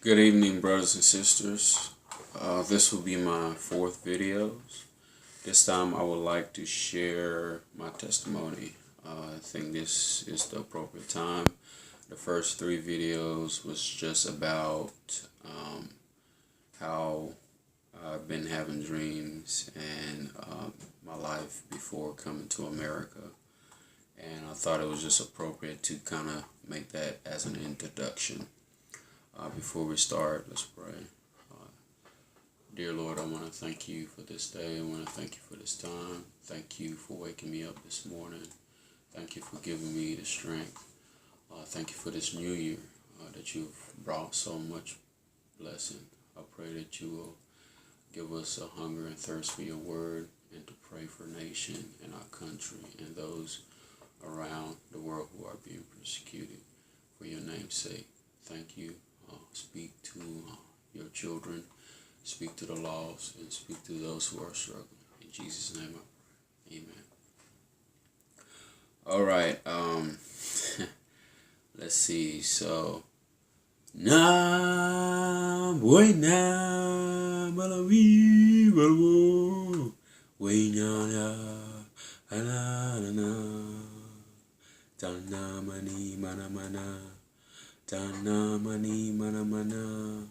Good evening, brothers and sisters. This will be my fourth video. This time I would like to share my testimony. I think this is the appropriate time. The first three videos was just about how I've been having dreams and my life before coming to America. And I thought it was just appropriate to kind of make that as an introduction. Before we start, let's pray. Dear Lord, I want to thank you for this day. I want to thank you for this time. Thank you for waking me up this morning. Thank you for giving me the strength. Thank you for this new year that you've brought so much blessing. I pray that you will give us a hunger and thirst for your word and to pray for nation and our country and those around the world who are being persecuted for your name's sake. Thank you. Speak to your children, speak to the lost, and speak to those who are struggling. In Jesus' name I pray. Amen. All right. Let's see. So, na boy na malawi balwo wenya ya ana tana mani mana mana. Mani mana mana.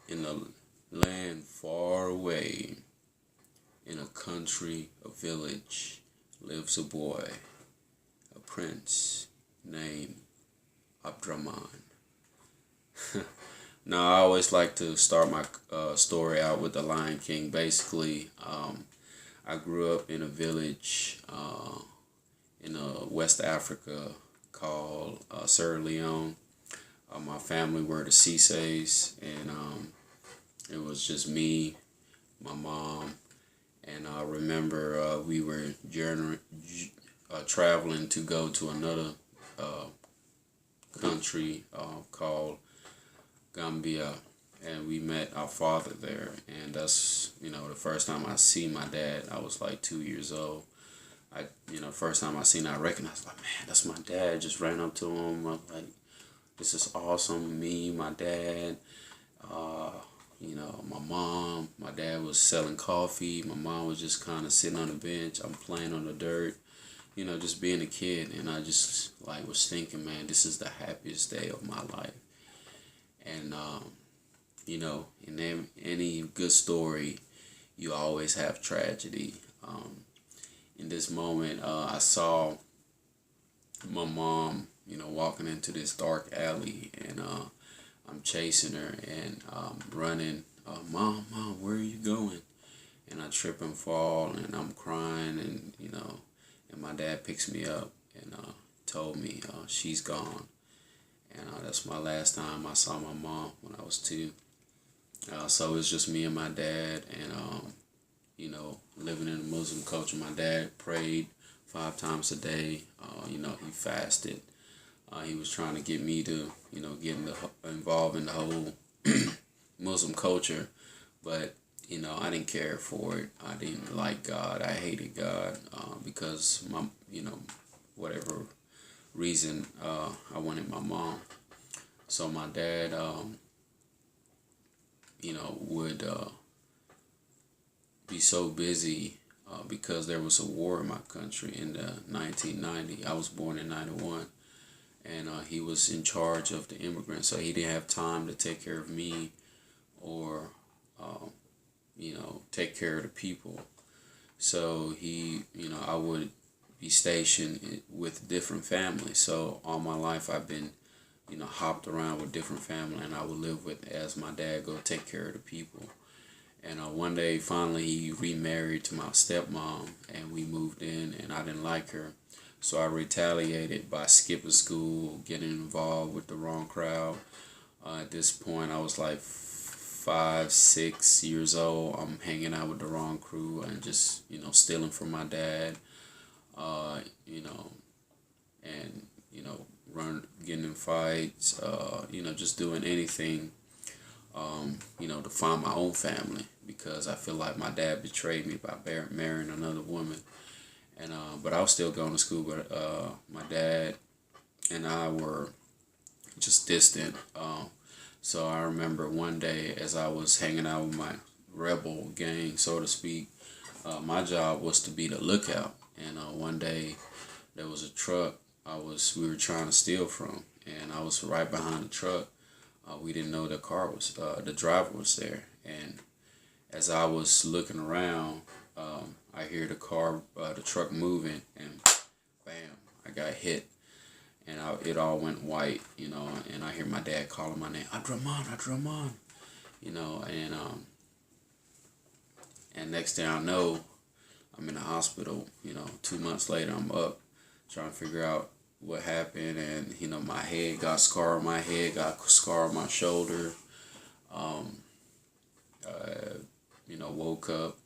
In a land far away, in a country, a village, lives a boy, a prince named Abdraman. Now, I always like to start my story out with the Lion King. Basically, I grew up in a village in West Africa called Sierra Leone. My family were the Cise's, and it was just me, my mom, and I remember we were traveling to go to another country called Gambia, and we met our father there, and that's, the first time I see my dad. I was like 2 years old. First time I seen him, I recognized, like, man, that's my dad. Just ran up to him, I was like, this is awesome. Me, my dad, my mom. My dad was selling coffee. My mom was just kind of sitting on the bench. I'm playing on the dirt, just being a kid. And I just was thinking, man, this is the happiest day of my life. And, in any good story, you always have tragedy. In this moment, I saw my mom, walking into this dark alley, and I'm chasing her, and running, Mom, where are you going? And I trip and fall, and I'm crying, and, and my dad picks me up and told me she's gone. And that's my last time I saw my mom, when I was 2. So it's just me and my dad, and, living in a Muslim culture. My dad prayed 5 times a day. He fasted. He was trying to get me to, get involved in the whole Muslim culture, but, I didn't care for it. I didn't like God. I hated God because my, whatever reason, I wanted my mom. So my dad, would be so busy because there was a war in my country in the 1990. I was born in 91. And he was in charge of the immigrants, so he didn't have time to take care of me or, take care of the people. So he, I would be stationed with different families. So all my life I've been, hopped around with different families, and I would live with as my dad go take care of the people. And one day, finally, he remarried to my stepmom, and we moved in, and I didn't like her. So I retaliated by skipping school, getting involved with the wrong crowd. At this point, I was like 5, 6 years old. I'm hanging out with the wrong crew and just, stealing from my dad, getting in fights, just doing anything, to find my own family, because I feel like my dad betrayed me by marrying another woman. And but I was still going to school, but my dad and I were just distant. So I remember one day as I was hanging out with my rebel gang, so to speak, my job was to be the lookout. And one day there was a truck we were trying to steal from, and I was right behind the truck. We didn't know the driver was there, and as I was looking around, I hear the truck moving, and bam, I got hit, and it all went white, and I hear my dad calling my name, Adraman, and next thing I know, I'm in the hospital. 2 months later, I'm up trying to figure out what happened, and my head got scar on my head, got scar on my shoulder. Um, woke up,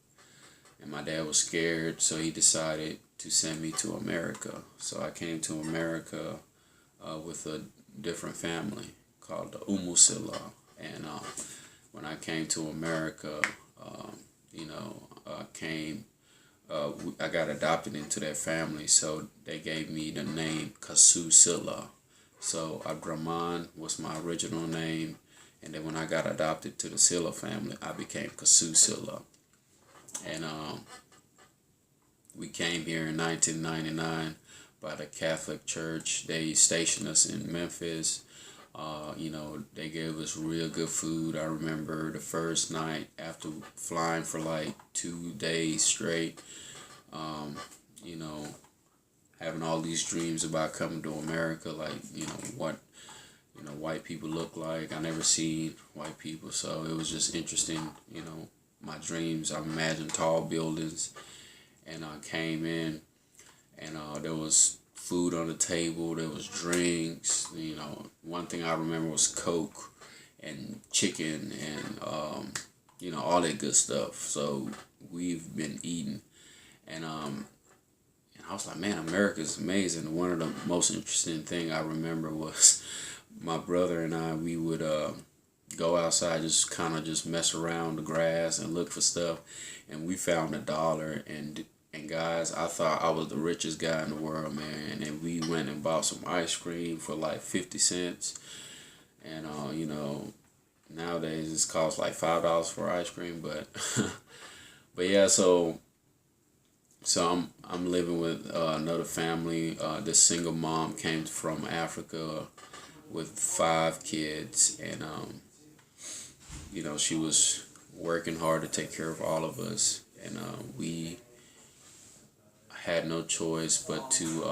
and my dad was scared, so he decided to send me to America. So I came to America with a different family called the Umusila, and when I came to America, I got adopted into that family, so they gave me the name Kasu Silla. So Abdraman was my original name, and then when I got adopted to the Silla family, I became Kasu Silla. And we came here in 1999 by the Catholic Church. They stationed us in Memphis. They gave us real good food. I remember the first night after flying for like 2 days straight, having all these dreams about coming to America, like, what, white people look like. I never seen white people, so it was just interesting, my dreams. I imagined tall buildings, and I came in, and there was food on the table, there was drinks, one thing I remember was Coke and chicken and, all that good stuff. So we've been eating, and I was like, man, America's amazing. One of the most interesting thing I remember was my brother and I, we would go outside, just kind of just mess around the grass and look for stuff, and we found $1, and guys, I thought I was the richest guy in the world, man. And we went and bought some ice cream for like 50 cents. And, nowadays it costs like $5 for ice cream. But but yeah, so I'm living with another family. This single mom came from Africa with 5 kids. And, she was working hard to take care of all of us. And we had no choice but to